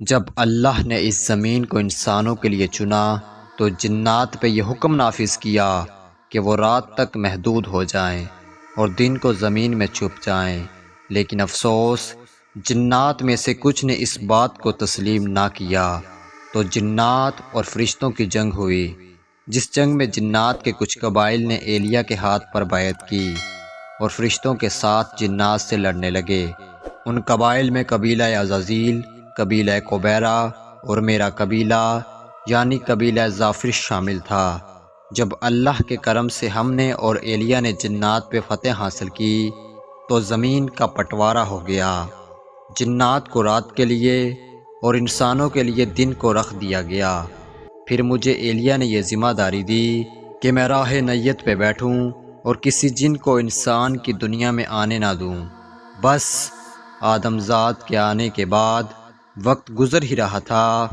جب اللہ نے اس زمین کو انسانوں کے لیے چنا تو جنات پہ یہ حکم نافذ کیا کہ وہ رات تک محدود ہو جائیں اور دن کو زمین میں چھپ جائیں، لیکن افسوس جنات میں سے کچھ نے اس بات کو تسلیم نہ کیا، تو جنات اور فرشتوں کی جنگ ہوئی، جس جنگ میں جنات کے کچھ قبائل نے ایلیا کے ہاتھ پر بیعت کی اور فرشتوں کے ساتھ جنات سے لڑنے لگے۔ ان قبائل میں قبیلہ عزازیل، قبیلہ قبیرہ اور میرا قبیلہ یعنی قبیلہ زافر شامل تھا۔ جب اللہ کے کرم سے ہم نے اور ایلیا نے جنات پہ فتح حاصل کی تو زمین کا بٹوارا ہو گیا، جنات کو رات کے لیے اور انسانوں کے لیے دن کو رکھ دیا گیا۔ پھر مجھے ایلیا نے یہ ذمہ داری دی کہ میں راہ نیت پہ بیٹھوں اور کسی جن کو انسان کی دنیا میں آنے نہ دوں۔ بس آدم ذات کے آنے کے بعد وقت گزر ہی رہا تھا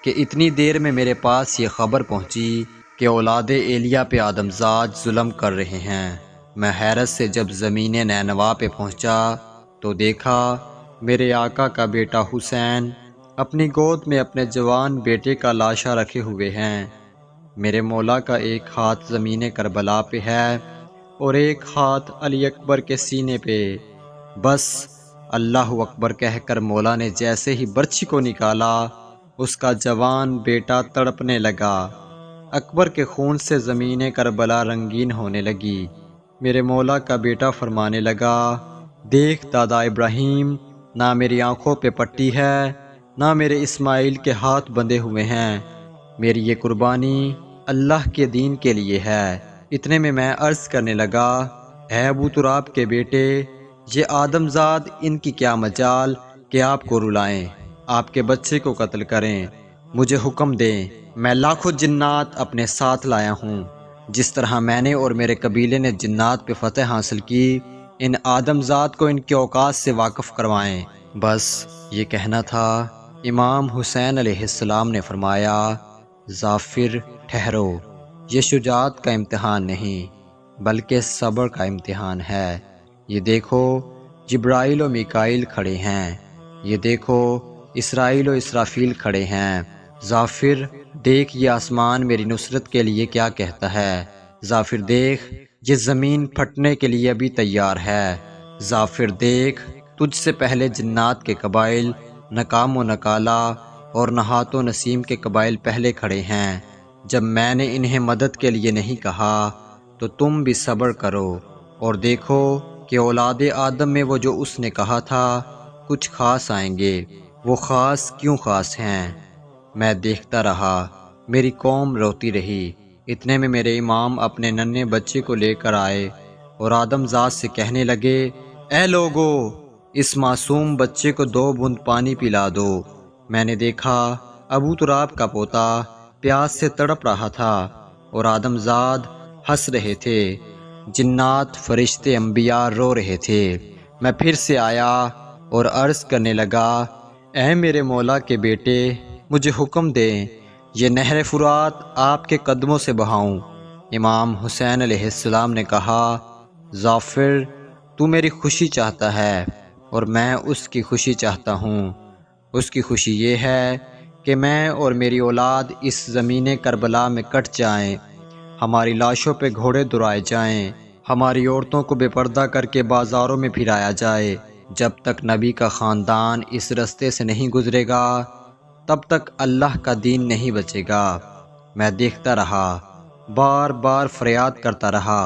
کہ اتنی دیر میں میرے پاس یہ خبر پہنچی کہ اولاد ایلیا پہ آدم ذات ظلم کر رہے ہیں۔ میں حیرت سے جب زمین نینوا پہ پہنچا تو دیکھا میرے آقا کا بیٹا حسین اپنی گود میں اپنے جوان بیٹے کا لاشا رکھے ہوئے ہیں۔ میرے مولا کا ایک ہاتھ زمین کربلا پہ ہے اور ایک ہاتھ علی اکبر کے سینے پہ۔ بس اللہ اکبر کہہ کر مولا نے جیسے ہی برچھی کو نکالا، اس کا جوان بیٹا تڑپنے لگا۔ اکبر کے خون سے زمین کربلا رنگین ہونے لگی۔ میرے مولا کا بیٹا فرمانے لگا، دیکھ دادا ابراہیم، نہ میری آنکھوں پہ پٹی ہے، نہ میرے اسماعیل کے ہاتھ بندھے ہوئے ہیں، میری یہ قربانی اللہ کے دین کے لیے ہے۔ اتنے میں عرض کرنے لگا، اے ابو تراب کے بیٹے، یہ آدم زاد ان کی کیا مجال کہ آپ کو رلائیں، آپ کے بچے کو قتل کریں۔ مجھے حکم دیں، میں لاکھوں جنات اپنے ساتھ لایا ہوں، جس طرح میں نے اور میرے قبیلے نے جنات پہ فتح حاصل کی، ان آدم زاد کو ان کے اوقات سے واقف کروائیں۔ بس یہ کہنا تھا۔ امام حسین علیہ السلام نے فرمایا، زافر ٹھہرو، یہ شجاعت کا امتحان نہیں بلکہ صبر کا امتحان ہے۔ یہ دیکھو جبرائیل و میکائیل کھڑے ہیں، یہ دیکھو اسرائیل و اسرافیل کھڑے ہیں۔ زافر دیکھ یہ آسمان میری نصرت کے لیے کیا کہتا ہے، زافر دیکھ یہ زمین پھٹنے کے لیے ابھی تیار ہے، زافر دیکھ تجھ سے پہلے جنات کے قبائل نکام و نکالا اور نحات و نسیم کے قبائل پہلے کھڑے ہیں۔ جب میں نے انہیں مدد کے لیے نہیں کہا تو تم بھی صبر کرو اور دیکھو کہ اولاد آدم میں وہ جو اس نے کہا تھا کچھ خاص آئیں گے، وہ خاص کیوں خاص ہیں۔ میں دیکھتا رہا، میری قوم روتی رہی۔ اتنے میں میرے امام اپنے ننھے بچے کو لے کر آئے اور آدم ذات سے کہنے لگے، اے لوگو، اس معصوم بچے کو 2 بوند پانی پلا دو۔ میں نے دیکھا ابو تراب کا پوتا پیاس سے تڑپ رہا تھا اور آدم زاد ہنس رہے تھے، جنات فرشتے انبیاء رو رہے تھے۔ میں پھر سے آیا اور عرض کرنے لگا، اے میرے مولا کے بیٹے، مجھے حکم دیں یہ نہر فرات آپ کے قدموں سے بہاؤں۔ امام حسین علیہ السلام نے کہا، زافر تو میری خوشی چاہتا ہے اور میں اس کی خوشی چاہتا ہوں۔ اس کی خوشی یہ ہے کہ میں اور میری اولاد اس زمین کربلا میں کٹ جائیں، ہماری لاشوں پہ گھوڑے دوڑائے جائیں، ہماری عورتوں کو بے پردہ کر کے بازاروں میں پھرایا جائے۔ جب تک نبی کا خاندان اس رستے سے نہیں گزرے گا تب تک اللہ کا دین نہیں بچے گا۔ میں دیکھتا رہا، بار بار فریاد کرتا رہا۔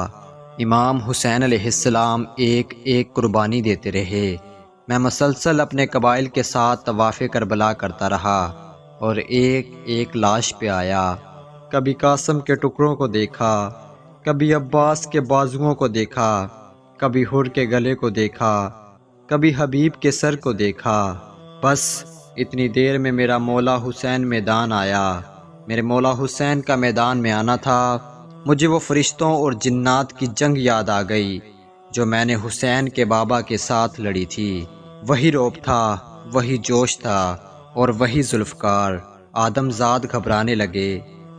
امام حسین علیہ السلام ایک ایک قربانی دیتے رہے۔ میں مسلسل اپنے قبائل کے ساتھ طواف کربلا کرتا رہا اور ایک ایک لاش پہ آیا۔ کبھی قاسم کے ٹکڑوں کو دیکھا، کبھی عباس کے بازوؤں کو دیکھا، کبھی حر کے گلے کو دیکھا، کبھی حبیب کے سر کو دیکھا۔ بس اتنی دیر میں میرا مولا حسین میدان آیا۔ میرے مولا حسین کا میدان میں آنا تھا۔ مجھے وہ فرشتوں اور جنات کی جنگ یاد آ گئی جو میں نے حسین کے بابا کے ساتھ لڑی تھی۔ وہی روب تھا، وہی جوش تھا اور وہی ذوالفقار۔ آدم زاد گھبرانے لگے،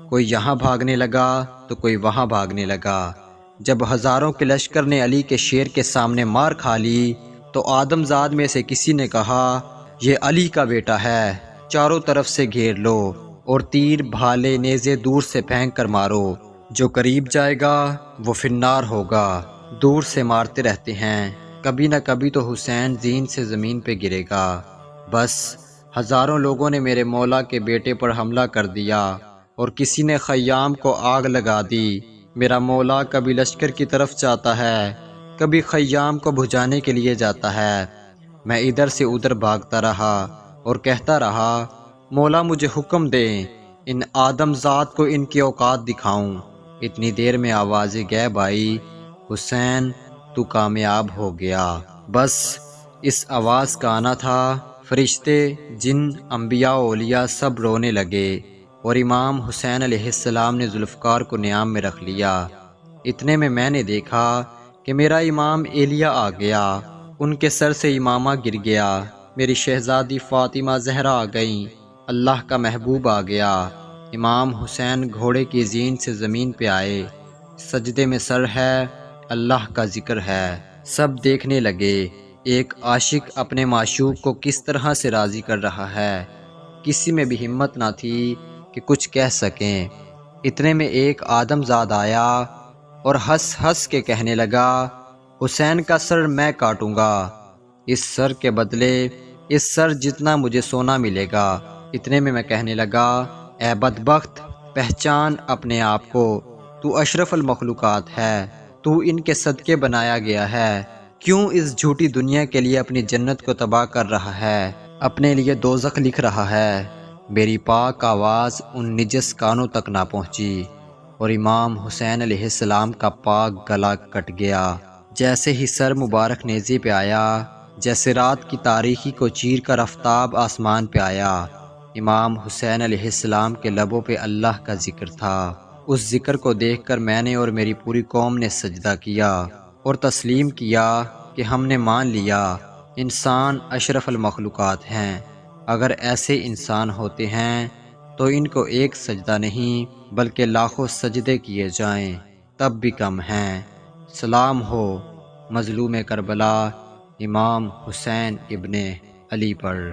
کوئی یہاں بھاگنے لگا تو کوئی وہاں بھاگنے لگا۔ جب ہزاروں کے لشکر نے علی کے شیر کے سامنے مار کھا لی تو آدم زاد میں سے کسی نے کہا، یہ علی کا بیٹا ہے۔ چاروں طرف سے گھیر لو اور تیر بھالے نیزے دور سے پھینک کر مارو، جو قریب جائے گا وہ فنار ہوگا۔ دور سے مارتے رہتے ہیں، کبھی نہ کبھی تو حسین زین سے زمین پہ گرے گا۔ بس ہزاروں لوگوں نے میرے مولا کے بیٹے پر حملہ کر دیا اور کسی نے خیام کو آگ لگا دی۔ میرا مولا کبھی لشکر کی طرف جاتا ہے، کبھی خیام کو بجھانے کے لیے جاتا ہے۔ میں ادھر سے ادھر بھاگتا رہا اور کہتا رہا، مولا مجھے حکم دیں، ان آدم ذات کو ان کی اوقات دکھاؤں۔ اتنی دیر میں آواز غیب آئی، حسین تو کامیاب ہو گیا۔ بس اس آواز کا آنا تھا، فرشتے، جن، انبیاء و اولیاء سب رونے لگے اور امام حسین علیہ السلام نے ذوالفقار کو نیام میں رکھ لیا۔ اتنے میں نے دیکھا کہ میرا امام ایلیا آ گیا، ان کے سر سے امامہ گر گیا، میری شہزادی فاطمہ زہرا آ گئیں، اللہ کا محبوب آ گیا۔ امام حسین گھوڑے کی زین سے زمین پہ آئے، سجدے میں سر ہے، اللہ کا ذکر ہے۔ سب دیکھنے لگے، ایک عاشق اپنے معشوق کو کس طرح سے راضی کر رہا ہے۔ کسی میں بھی ہمت نہ تھی کہ کچھ کہہ سکیں۔ اتنے میں ایک آدم زاد آیا اور ہنس ہنس کے کہنے لگا، حسین کا سر میں کاٹوں گا، اس سر کے بدلے اس سر جتنا مجھے سونا ملے گا۔ اتنے میں کہنے لگا، اے بدبخت، پہچان اپنے آپ کو، تو اشرف المخلوقات ہے، تو ان کے صدقے بنایا گیا ہے، کیوں اس جھوٹی دنیا کے لیے اپنی جنت کو تباہ کر رہا ہے، اپنے لیے دوزخ لکھ رہا ہے۔ میری پاک آواز ان نجس کانوں تک نہ پہنچی اور امام حسین علیہ السلام کا پاک گلا کٹ گیا۔ جیسے ہی سر مبارک نیزے پہ آیا، جیسے رات کی تاریکی کو چیر کر آفتاب آسمان پہ آیا، امام حسین علیہ السلام کے لبوں پہ اللہ کا ذکر تھا۔ اس ذکر کو دیکھ کر میں نے اور میری پوری قوم نے سجدہ کیا اور تسلیم کیا کہ ہم نے مان لیا، انسان اشرف المخلوقات ہیں۔ اگر ایسے انسان ہوتے ہیں تو ان کو ایک سجدہ نہیں بلکہ لاکھوں سجدے کیے جائیں، تب بھی کم ہیں۔ سلام ہو مظلوم کربلا امام حسین ابن علی پر۔